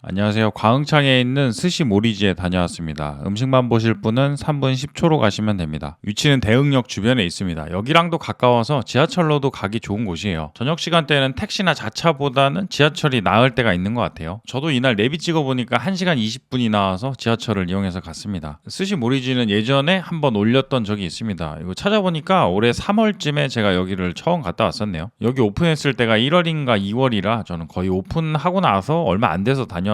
안녕하세요. 광흥창에 있는 스시 모리지에 다녀왔습니다. 음식만 보실 분은 3분 10초로 가시면 됩니다. 위치는 대흥역 주변에 있습니다. 여기랑도 가까워서 지하철로도 가기 좋은 곳이에요. 저녁 시간대에는 택시나 자차보다는 지하철이 나을 때가 있는 것 같아요. 저도 이날 내비 찍어보니까 1시간 20분이 나와서 지하철을 이용해서 갔습니다. 스시 모리지는 예전에 한번 올렸던 적이 있습니다. 이거 찾아보니까 올해 3월쯤에 제가 여기를 처음 갔다 왔었네요. 여기 오픈했을 때가 1월인가 2월이라 저는 거의 오픈하고 나서 얼마 안 돼서 다녀왔었는데요.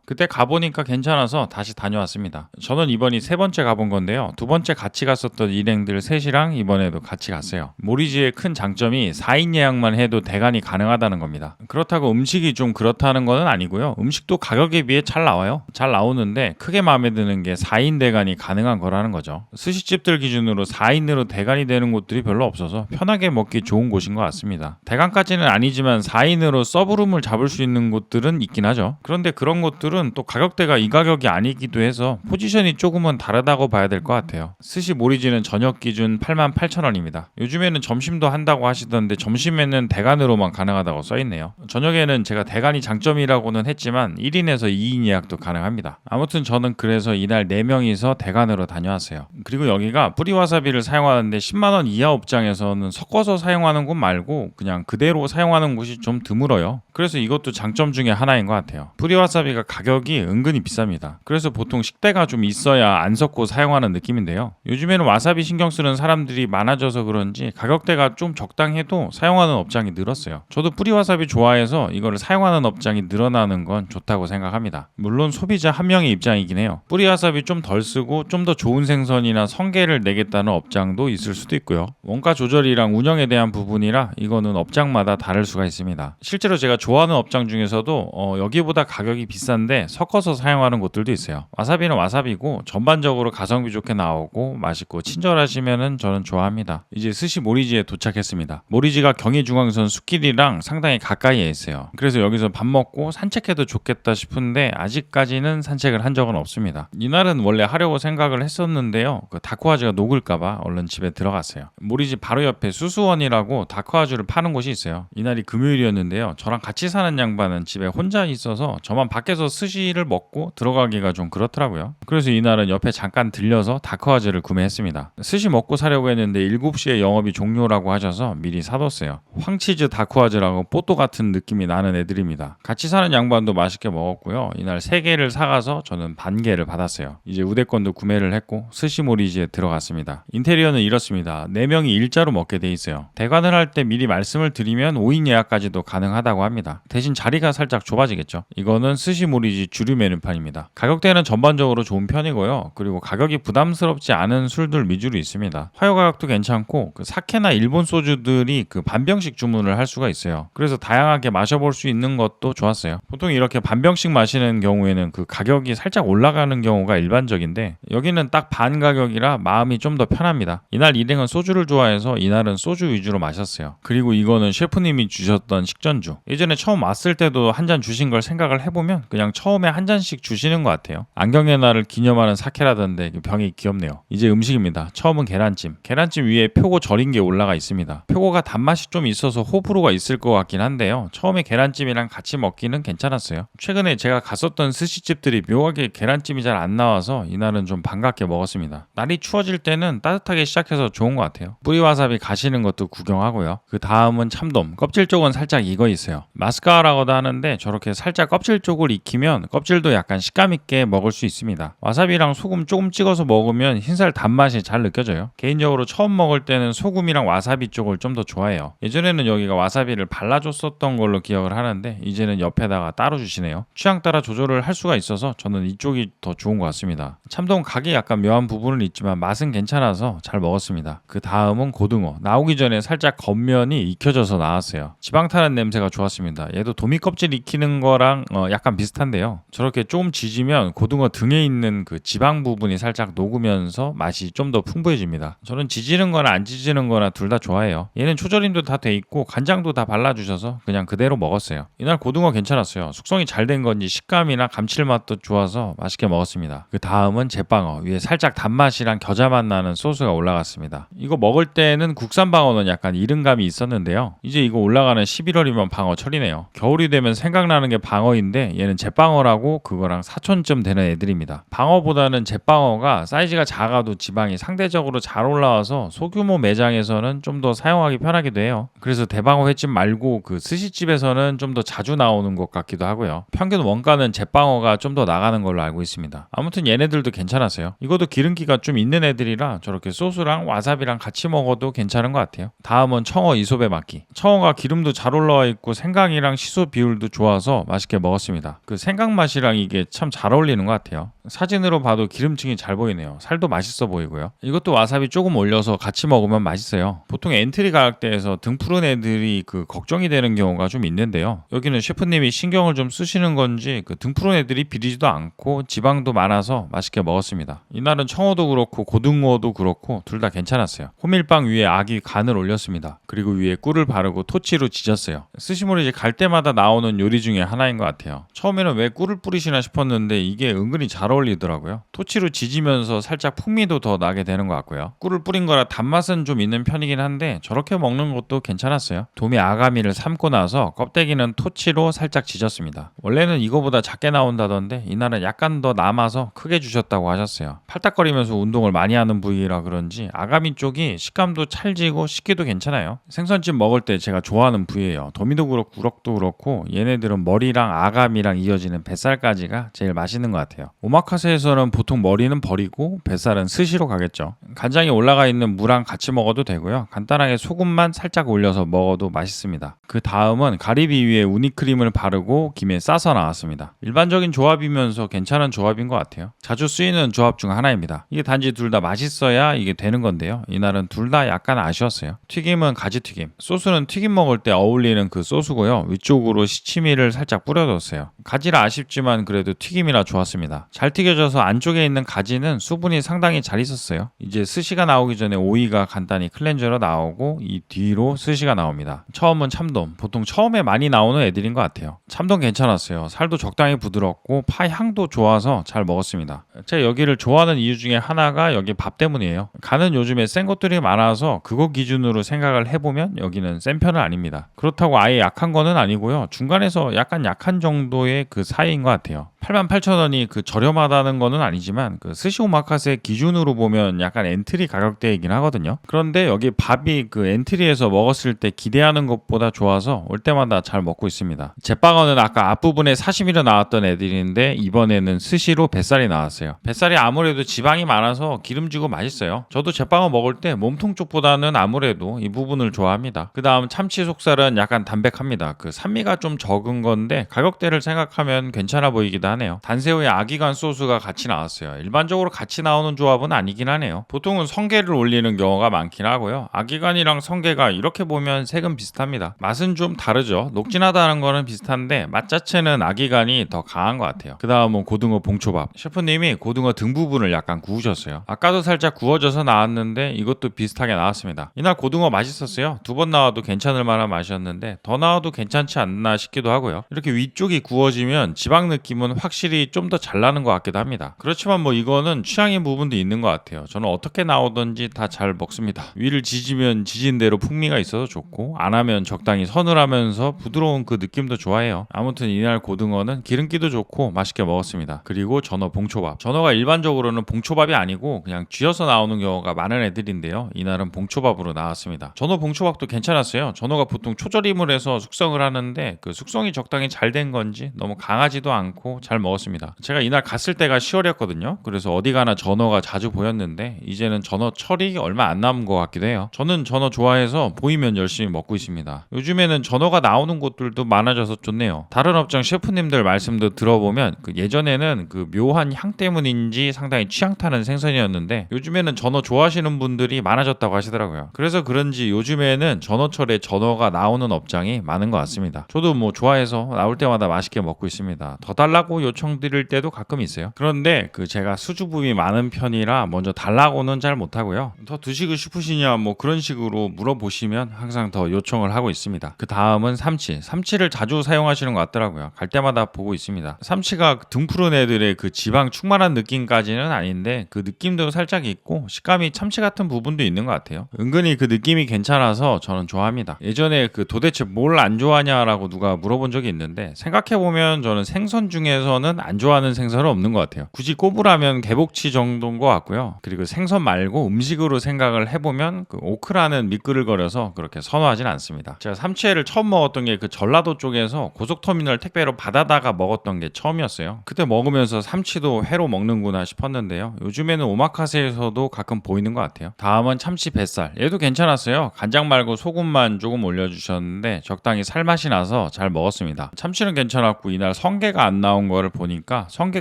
그때 가보니까 괜찮아서 다시 다녀왔습니다. 저는 이번이 세 번째 가본 건데요. 두 번째 같이 갔었던 일행들 셋이랑 이번에도 같이 갔어요. 모리지의 큰 장점이 4인 예약만 해도 대관이 가능하다는 겁니다. 그렇다고 음식이 좀 그렇다는 건 아니고요. 음식도 가격에 비해 잘 나와요. 잘 나오는데 크게 마음에 드는 게 4인 대관이 가능한 거라는 거죠. 스시집들 기준으로 4인으로 대관이 되는 곳들이 별로 없어서 편하게 먹기 좋은 곳인 것 같습니다. 대관까지는 아니지만 4인으로 서브룸을 잡을 수 있는 곳들은 있긴 하죠. 그런데 그런 곳들은 또 가격대가 이 가격이 아니기도 해서 포지션이 조금은 다르다고 봐야 될 것 같아요. 스시 모리지는 저녁 기준 88,000원입니다. 요즘에는 점심도 한다고 하시던데 점심에는 대관으로만 가능하다고 써있네요. 저녁에는 제가 대관이 장점이라고는 했지만 1인에서 2인 예약도 가능합니다. 아무튼 저는 그래서 이날 4명이서 대관으로 다녀왔어요. 그리고 여기가 뿌리와사비를 사용하는데 10만원 이하 업장에서는 섞어서 사용하는 곳 말고 그냥 그대로 사용하는 곳이 좀 드물어요. 그래서 이것도 장점 중에 하나인 것 같아요. 뿌리와사비가 가격이 은근히 비쌉니다. 그래서 보통 식대가 좀 있어야 안 섞고 사용하는 느낌인데요. 요즘에는 와사비 신경 쓰는 사람들이 많아져서 그런지 가격대가 좀 적당해도 사용하는 업장이 늘었어요. 저도 뿌리와사비 좋아해서 이거를 사용하는 업장이 늘어나는 건 좋다고 생각합니다. 물론 소비자 한 명의 입장이긴 해요. 뿌리와사비 좀 덜 쓰고 좀 더 좋은 생선이나 성게를 내겠다는 업장도 있을 수도 있고요. 원가 조절이랑 운영에 대한 부분이라 이거는 업장마다 다를 수가 있습니다. 실제로 제가 좋아하는 업장 중에서도 여기보다 가격이 비싼데 섞어서 사용하는 곳들도 있어요. 와사비는 와사비고 전반적으로 가성비 좋게 나오고 맛있고 친절하시면은 저는 좋아합니다. 이제 스시 모리지에 도착했습니다. 모리지가 경의중앙선 숲길이랑 상당히 가까이에 있어요. 그래서 여기서 밥 먹고 산책해도 좋겠다 싶은데 아직까지는 산책을 한 적은 없습니다. 이날은 원래 하려고 생각을 했었는데요. 그 다쿠아즈가 녹을까봐 얼른 집에 들어갔어요. 모리지 바로 옆에 수수원이라고 다쿠아즈를 파는 곳이 있어요. 이날이 금요일이었는데요. 저랑 같이 사는 양반은 집에 혼자 있어서 저만 밖에서 스시를 먹고 들어가기가 좀 그렇더라고요. 그래서 이날은 옆에 잠깐 들려서 다크와즈를 구매했습니다. 스시 먹고 사려고 했는데 7시에 영업이 종료라고 하셔서 미리 사뒀어요. 황치즈 다크와즈라고 뽀또 같은 느낌이 나는 애들입니다. 같이 사는 양반도 맛있게 먹었고요. 이날 3개를 사가서 저는 반 개를 받았어요. 이제 우대권도 구매를 했고 스시모리지에 들어갔습니다. 인테리어는 이렇습니다. 4명이 일자로 먹게 돼 있어요. 대관을 할 때 미리 말씀을 드리면 5인 예약까지도 가능하다고 합니다. 대신 자리가 살짝 좁아지겠죠. 이거는 스시모리지 주류 메뉴판입니다. 가격대는 전반적으로 좋은 편이고요. 그리고 가격이 부담스럽지 않은 술들 위주로 있습니다. 화요 가격도 괜찮고 그 사케나 일본 소주들이 그 반병씩 주문을 할 수가 있어요. 그래서 다양하게 마셔볼 수 있는 것도 좋았어요. 보통 이렇게 반병씩 마시는 경우에는 그 가격이 살짝 올라가는 경우가 일반적인데 여기는 딱 반 가격이라 마음이 좀 더 편합니다. 이날 일행은 소주를 좋아해서 이날은 소주 위주로 마셨어요. 그리고 이거는 셰프님이 주셨던 식전주. 예전에 처음 왔을 때도 한 잔 주신 걸 생각을 해보면 그냥 처음에 한 잔씩 주시는 것 같아요. 안경의 날을 기념하는 사케라던데 병이 귀엽네요. 이제 음식입니다. 처음은 계란찜. 계란찜 위에 표고 절인 게 올라가 있습니다. 표고가 단맛이 좀 있어서 호불호가 있을 것 같긴 한데요. 처음에 계란찜이랑 같이 먹기는 괜찮았어요. 최근에 제가 갔었던 스시집들이 묘하게 계란찜이 잘 안 나와서 이날은 좀 반갑게 먹었습니다. 날이 추워질 때는 따뜻하게 시작해서 좋은 것 같아요. 뿌리와사비 가시는 것도 구경하고요. 그 다음은 참돔. 껍질 쪽은 살짝 익어 있어요. 마스카라고도 하는데 저렇게 살짝 껍질 쪽을 익히면 껍질도 약간 식감 있게 먹을 수 있습니다. 와사비랑 소금 조금 찍어서 먹으면 흰살 단맛이 잘 느껴져요. 개인적으로 처음 먹을 때는 소금이랑 와사비 쪽을 좀 더 좋아해요. 예전에는 여기가 와사비를 발라줬었던 걸로 기억을 하는데 이제는 옆에다가 따로 주시네요. 취향 따라 조절을 할 수가 있어서 저는 이쪽이 더 좋은 것 같습니다. 참돔 각이 약간 묘한 부분은 있지만 맛은 괜찮아서 잘 먹었습니다. 그 다음은 고등어. 나오기 전에 살짝 겉면이 익혀져서 나왔어요. 지방 타는 냄새가 좋았습니다. 얘도 도미 껍질 익히는 거랑 약간 비슷한데요. 저렇게 조금 지지면 고등어 등에 있는 그 지방 부분이 살짝 녹으면서 맛이 좀 더 풍부해집니다. 저는 지지는 거나 안 지지는 거나 둘 다 좋아해요. 얘는 초절임도 다 돼 있고 간장도 다 발라주셔서 그냥 그대로 먹었어요. 이날 고등어 괜찮았어요. 숙성이 잘 된 건지 식감이나 감칠맛도 좋아서 맛있게 먹었습니다. 그 다음은 제빵어. 위에 살짝 단맛이랑 겨자맛 나는 소스가 올라갔습니다. 이거 먹을 때는 국산 방어는 약간 이른감이 있었는데요. 이제 이거 올라가는 11월이면 방어철이네요. 겨울이 되면 생각나는 게 방어인 애들인데 얘는 잿방어라고 그거랑 사촌쯤 되는 애들입니다. 방어보다는 잿방어가 사이즈가 작아도 지방이 상대적으로 잘 올라와서 소규모 매장에서는 좀 더 사용하기 편하기도 해요. 그래서 대방어 횟집 말고 그 스시집에서는 좀 더 자주 나오는 것 같기도 하고요. 평균 원가는 잿방어가 좀 더 나가는 걸로 알고 있습니다. 아무튼 얘네들도 괜찮았어요. 이것도 기름기가 좀 있는 애들이라 저렇게 소스랑 와사비랑 같이 먹어도 괜찮은 것 같아요. 다음은 청어 이소배 막기. 청어가 기름도 잘 올라와 있고 생강이랑 시소 비율도 좋아서 맛있게 먹었습니다. 그 생강 맛이랑 이게 참 잘 어울리는 것 같아요. 사진으로 봐도 기름층이 잘 보이네요. 살도 맛있어 보이고요. 이것도 와사비 조금 올려서 같이 먹으면 맛있어요. 보통 엔트리 가격대에서 등 푸른 애들이 그 걱정이 되는 경우가 좀 있는데요. 여기는 셰프님이 신경을 좀 쓰시는 건지 그 등 푸른 애들이 비리지도 않고 지방도 많아서 맛있게 먹었습니다. 이날은 청어도 그렇고 고등어도 그렇고 둘 다 괜찮았어요. 호밀빵 위에 아기 간을 올렸습니다. 그리고 위에 꿀을 바르고 토치로 지졌어요. 스시몰이 갈 때마다 나오는 요리 중에 하나인 것 같아요. 처음에는 왜 꿀을 뿌리시나 싶었는데 이게 은근히 잘 어울리더라고요. 토치로 지지면서 살짝 풍미도 더 나게 되는 것 같고요. 꿀을 뿌린 거라 단맛은 좀 있는 편이긴 한데 저렇게 먹는 것도 괜찮았어요. 도미 아가미를 삶고 나서 껍데기는 토치로 살짝 지졌습니다. 원래는 이거보다 작게 나온다던데 이날은 약간 더 남아서 크게 주셨다고 하셨어요. 팔딱거리면서 운동을 많이 하는 부위라 그런지 아가미 쪽이 식감도 찰지고 씹기도 괜찮아요. 생선찜 먹을 때 제가 좋아하는 부위예요. 도미도 그렇고 우럭도 그렇고 얘네들은 머리랑 아가미랑 이어지는 뱃살까지가 제일 맛있는 것 같아요. 오마카세에서는 보통 머리는 버리고 뱃살은 스시로 가겠죠. 간장이 올라가 있는 무랑 같이 먹어도 되고요. 간단하게 소금만 살짝 올려서 먹어도 맛있습니다. 그 다음은 가리비 위에 우니크림을 바르고 김에 싸서 나왔습니다. 일반적인 조합이면서 괜찮은 조합인 것 같아요. 자주 쓰이는 조합 중 하나입니다. 이게 단지 둘 다 맛있어야 이게 되는 건데요. 이날은 둘 다 약간 아쉬웠어요. 튀김은 가지튀김, 소스는 튀김 먹을 때 어울리는 그 소스고요. 위쪽으로 시치미를 살짝 뿌려뒀어요. 가지라 아쉽지만 그래도 튀김이라 좋았습니다. 잘 튀겨져서 안쪽에 있는 가지는 수분이 상당히 잘 있었어요. 이제 스시가 나오기 전에 오이가 간단히 클렌저로 나오고 이 뒤로 스시가 나옵니다. 처음은 참돔. 보통 처음에 많이 나오는 애들인 것 같아요. 참돔 괜찮았어요. 살도 적당히 부드럽고 파 향도 좋아서 잘 먹었습니다. 제가 여기를 좋아하는 이유 중에 하나가 여기 밥 때문이에요. 간은 요즘에 센 것들이 많아서 그거 기준으로 생각을 해보면 여기는 센 편은 아닙니다. 그렇다고 아예 약한 거는 아니고요. 중간에서 약간 약한 정도의 그 사이인 것 같아요. 88,000원이 그 저렴하다는 거는 아니지만 그 스시 오마카세 기준으로 보면 약간 엔트리 가격대이긴 하거든요. 그런데 여기 밥이 그 엔트리에서 먹었을 때 기대하는 것보다 좋아서 올 때마다 잘 먹고 있습니다. 잿방어는 아까 앞부분에 사시미로 나왔던 애들인데 이번에는 스시로 뱃살이 나왔어요. 뱃살이 아무래도 지방이 많아서 기름지고 맛있어요. 저도 잿방어 먹을 때 몸통 쪽보다는 아무래도 이 부분을 좋아합니다. 그 다음 참치 속살은 약간 담백합니다. 그 산미가 좀 적은 건데 가격대를 생각하면 괜찮아 보이기도 하네요. 단새우에 아기간 소스가 같이 나왔어요. 일반적으로 같이 나오는 조합은 아니긴 하네요. 보통은 성게를 올리는 경우가 많긴 하고요. 아기간이랑 성게가 이렇게 보면 색은 비슷합니다. 맛은 좀 다르죠. 녹진하다는 거는 비슷한데 맛 자체는 아기간이 더 강한 것 같아요. 그 다음은 고등어 봉초밥. 셰프님이 고등어 등 부분을 약간 구우셨어요. 아까도 살짝 구워져서 나왔는데 이것도 비슷하게 나왔습니다. 이날 고등어 맛있었어요. 두 번 나와도 괜찮을 만한 맛이었는데 더 나와도 괜찮지 않나 싶기도 하고요. 이렇게 위쪽이 구워지면 지방 느낌은 확실히 좀 더 잘 나는 것 같기도 합니다. 그렇지만 뭐 이거는 취향의 부분도 있는 것 같아요. 저는 어떻게 나오든지 다 잘 먹습니다. 위를 지지면 지진 대로 풍미가 있어서 좋고 안 하면 적당히 서늘하면서 부드러운 그 느낌도 좋아해요. 아무튼 이날 고등어는 기름기도 좋고 맛있게 먹었습니다. 그리고 전어 봉초밥. 전어가 일반적으로는 봉초밥이 아니고 그냥 쥐어서 나오는 경우가 많은 애들인데요. 이날은 봉초밥으로 나왔습니다. 전어 봉초밥도 괜찮았어요. 전어가 보통 초절임을 해서 숙성을 하는데 그 숙성이 적당히 잘 된 건지 너무 강하지도 않고 잘 먹었습니다. 제가 이날 갔을 때가 10월이었거든요. 그래서 어디 가나 전어가 자주 보였는데 이제는 전어철이 얼마 안 남은 것 같기도 해요. 저는 전어 좋아해서 보이면 열심히 먹고 있습니다. 요즘에는 전어가 나오는 곳들도 많아져서 좋네요. 다른 업장 셰프님들 말씀도 들어보면 그 예전에는 그 묘한 향 때문인지 상당히 취향 타는 생선이었는데 요즘에는 전어 좋아하시는 분들이 많아졌다고 하시더라고요. 그래서 그런지 요즘에는 전어철에 전어가 나오는 업장이 많은 것 같습니다. 저도 뭐 좋아해서 나올 때마다 맛있게 먹고 있습니다. 더 달라고 달라고 요청드릴 때도 가끔 있어요. 그런데 제가 수주부위 많은 편이라 먼저 달라고는 잘 못하고요. 더 드시고 싶으시냐 뭐 그런 식으로 물어보시면 항상 더 요청을 하고 있습니다. 그 다음은 삼치를 자주 사용하시는 것 같더라고요. 갈 때마다 보고 있습니다. 삼치가 등 푸른 애들의 지방 충만한 느낌까지는 아닌데 그 느낌도 살짝 있고 식감이 참치 같은 부분도 있는 것 같아요. 은근히 그 느낌이 괜찮아서 저는 좋아합니다. 예전에 도대체 뭘 안 좋아하냐라고 누가 물어본 적이 있는데 생각해보면 저는 생선 중에서는 안 좋아하는 생선은 없는 것 같아요. 굳이 꼽으라면 개복치 정도인 것 같고요. 그리고 생선 말고 음식으로 생각을 해보면 오크라는 미끄러거려서 그렇게 선호하진 않습니다. 제가 삼치회를 처음 먹었던 게 전라도 쪽에서 고속터미널 택배로 받아다가 먹었던 게 처음이었어요. 그때 먹으면서 삼치도 회로 먹는구나 싶었는데요. 요즘에는 오마카세에서도 가끔 보이는 것 같아요. 다음은 참치 뱃살. 얘도 괜찮았어요. 간장 말고 소금만 조금 올려주셨는데 적당히 살맛이 나서 잘 먹었습니다. 참치는 괜찮았고 이날 성게가 안 나온 거를 보니까 성게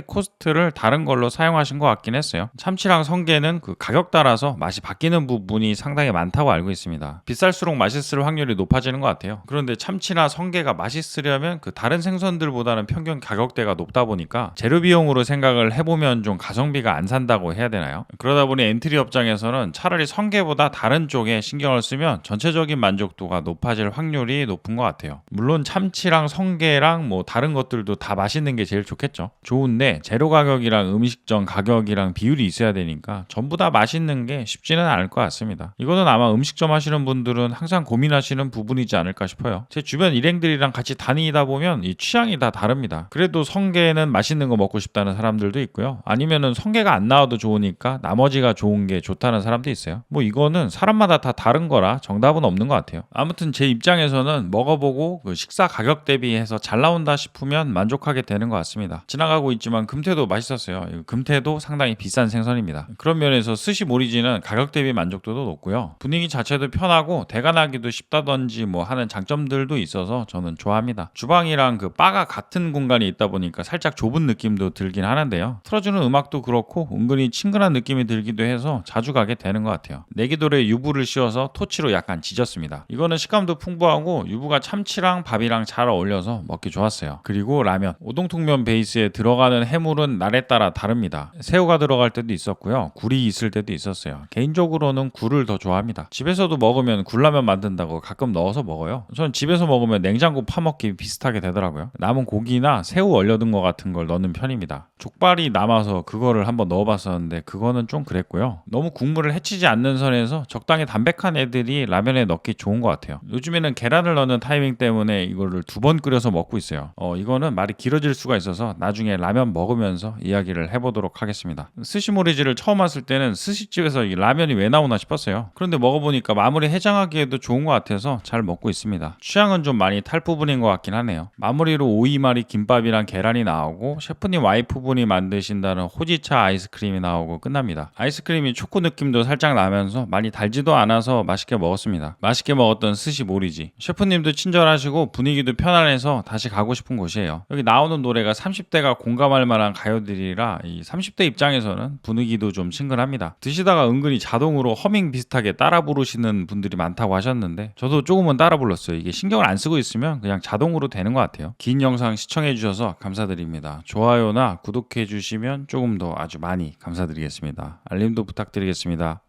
코스트를 다른 걸로 사용하신 것 같긴 했어요. 참치랑 성게는 가격 따라서 맛이 바뀌는 부분이 상당히 많다고 알고 있습니다. 비쌀수록 맛있을 확률이 높아지는 것 같아요. 그런데 참치나 성게가 맛있으려면 다른 생선들보다는 평균 가격대가 높다 보니까 재료 비용으로 생각을 해보면 좀 가성비가 안 산다고 해야 되나요? 그러다 보니 엔트리 업장에서는 차라리 성게보다 다른 쪽에 신경을 쓰면 전체적인 만족도가 높아질 확률이 높은 것 같아요. 물론 참치랑 성게랑 뭐 다른 것들도 다 맛있는 게 제일 좋겠죠. 좋은데 재료 가격이랑 음식점 가격이랑 비율이 있어야 되니까 전부 다 맛있는 게 쉽지는 않을 것 같습니다. 이거는 아마 음식점 하시는 분들은 항상 고민하시는 부분이지 않을까 싶어요. 제 주변 일행들이랑 같이 다니다 보면 이 취향이 다 다릅니다. 그래도 성게는 맛있는 거 먹고 싶다는 사람들도 있고요. 아니면은 성게가 안 나와도 좋으니까 나머지가 좋은 게 좋다는 사람도 있어요. 뭐 이거는 사람마다 다 다른 거라 정답은 없는 것 같아요. 아무튼 제 입장에서는 먹어보고 식사 가격 대비해서 잘 나온다 싶으면 만족하게 되는 것 같습니다. 지나가고 있지만 금태도 맛있었어요. 금태도 상당히 비싼 생선입니다. 그런 면에서 스시 모리지는 가격 대비 만족도도 높고요. 분위기 자체도 편하고 대관하기도 쉽다든지 뭐 하는 장점들도 있어서 저는 좋아합니다. 주방이랑 바가 같은 공간이 있다 보니까 살짝 좁은 느낌도 들긴 하는데요. 틀어주는 음악도 그렇고 은근히 친근한 느낌이 들기도 해서 자주 가게 되는 것 같아요. 내기돌에 유부를 씌워서 토치로 약간 지졌습니다. 이거는 식감도 풍부하고 유부가 참치랑 밥이랑 잘 어울려서 먹기 좋았어요. 그리고 라면. 오동통면 베이스에 들어가는 해물은 날에 따라 다릅니다. 새우가 들어갈 때도 있었고요. 굴이 있을 때도 있었어요. 개인적으로는 굴을 더 좋아합니다. 집에서도 먹으면 굴라면 만든다고 가끔 넣어서 먹어요. 전 집에서 먹으면 냉장고 파먹기 비슷하게 되더라고요. 남은 고기나 새우 얼려둔 거 같은 걸 넣는 편입니다. 족발이 남아서 그거를 한번 넣어봤었는데 그거는 좀 그랬고요. 너무 국물을 해치지 않는 선에서 적당히 담백한 애들이 라면에 넣기 좋은 것 같아요. 요즘에는 계란을 넣는 타이밍 때문에 이거를 2번 끓여서 먹고 있어요. 이거는 말이 길어질 수가 있어서 나중에 라면 먹으면서 이야기를 해보도록 하겠습니다. 스시모리지를 처음 왔을 때는 스시집에서 이 라면이 왜 나오나 싶었어요. 그런데 먹어보니까 마무리 해장하기에도 좋은 것 같아서 잘 먹고 있습니다. 취향은 좀 많이 탈 부분인 것 같긴 하네요. 마무리로 오이마리 김밥이랑 계란이 나오고 셰프님 와이프분이 만드신다는 호지차 아이스크림이 나오고 끝납니다. 아이스크림이 초코 느낌도 살짝 나면서 많이 달지도 않아서 맛있게 먹었습니다. 맛있게 먹었던 스시모리지. 셰프님도 친절하시고 분위기도 편안해서 다시 가고 싶은 곳이에요. 여기 나오는 노래가 30대가 공감할 만한 가요들이라 이 30대 입장에서는 분위기도 좀 친근합니다. 드시다가 은근히 자동으로 허밍 비슷하게 따라 부르시는 분들이 많다고 하셨는데 저도 조금은 따라 불렀어요. 이게 신경을 안 쓰고 있으면 그냥 자동으로 되는 것 같아요. 긴 영상 시청해 주셔서 감사드립니다. 좋아요나 구독해 주시면 조금 더 아주 많이 감사드리겠습니다. 알림도 부탁드리겠습니다.